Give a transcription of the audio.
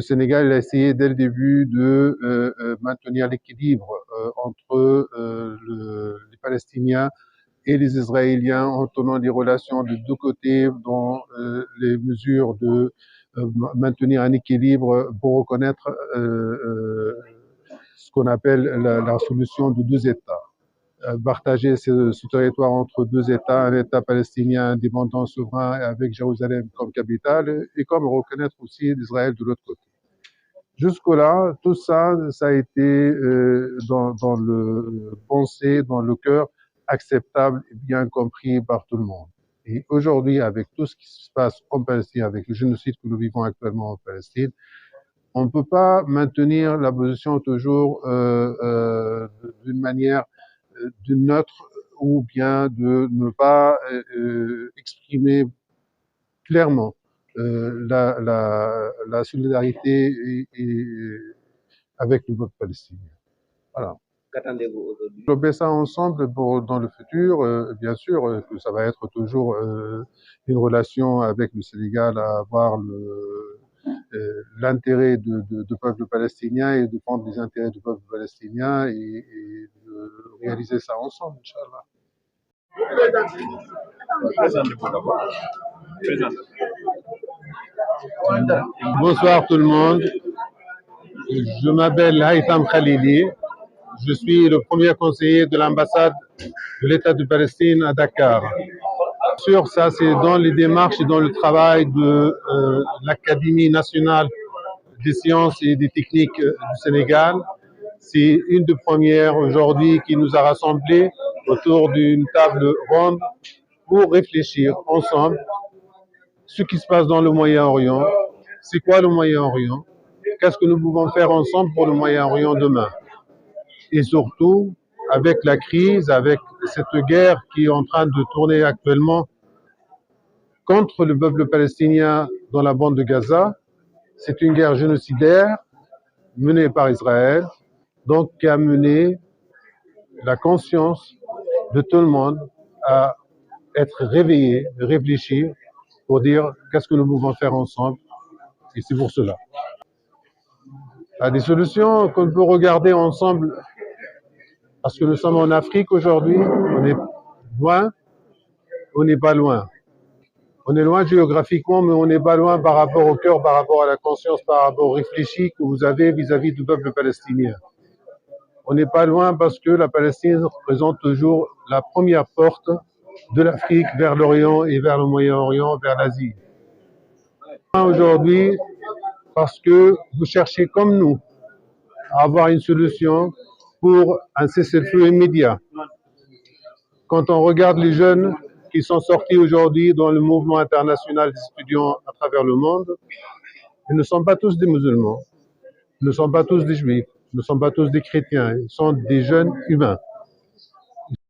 Le Sénégal a essayé dès le début de maintenir l'équilibre entre les Palestiniens et les Israéliens en tenant des relations de deux côtés dans les mesures de maintenir un équilibre pour reconnaître ce qu'on appelle la solution de deux États. Partager ce territoire entre deux États, un État palestinien indépendant, souverain, avec Jérusalem comme capitale, et comme reconnaître aussi l'Israël de l'autre côté. Jusque-là, tout ça, ça a été dans le pensée, dans le cœur, acceptable et bien compris par tout le monde. Et aujourd'hui, avec tout ce qui se passe en Palestine, avec le génocide que nous vivons actuellement en Palestine, on ne peut pas maintenir la position toujours d'une manière de neutre ou bien de ne pas exprimer clairement la solidarité avec le peuple palestinien. Voilà. Qu'attendez-vous aujourd'hui? Développer ça ensemble dans le futur, bien sûr, que ça va être toujours une relation avec le Sénégal à avoir l'intérêt du peuple palestinien et défendre les intérêts du peuple palestinien et de réaliser ça ensemble, Inch'Allah. Bonsoir tout le monde. Je m'appelle Haïtam Khalili. Je suis le premier conseiller de l'ambassade de l'État de Palestine à Dakar. Bien sûr, ça c'est dans les démarches et dans le travail de l'Académie nationale des sciences et des techniques du Sénégal. C'est une des premières aujourd'hui qui nous a rassemblés autour d'une table ronde pour réfléchir ensemble ce qui se passe dans le Moyen-Orient. C'est quoi le Moyen-Orient? Qu'est-ce que nous pouvons faire ensemble pour le Moyen-Orient demain? Et surtout, avec la crise, avec cette guerre qui est en train de tourner actuellement contre le peuple palestinien dans la bande de Gaza, c'est une guerre génocidaire menée par Israël, donc qui a mené la conscience de tout le monde à être réveillé, réfléchir pour dire qu'est-ce que nous pouvons faire ensemble. Et c'est pour cela. Il y a des solutions qu'on peut regarder ensemble parce que nous sommes en Afrique aujourd'hui, on est loin, on n'est pas loin. On est loin géographiquement, mais on n'est pas loin par rapport au cœur, par rapport à la conscience, par rapport au réfléchi que vous avez vis-à-vis du peuple palestinien. On n'est pas loin parce que la Palestine représente toujours la première porte de l'Afrique vers l'Orient et vers le Moyen-Orient, vers l'Asie. Aujourd'hui, parce que vous cherchez comme nous à avoir une solution pour un cessez-le-feu immédiat. Quand on regarde les jeunes qui sont sortis aujourd'hui dans le mouvement international des étudiants à travers le monde, ils ne sont pas tous des musulmans, ils ne sont pas tous des juifs, ils ne sont pas tous des chrétiens, ils sont des jeunes humains.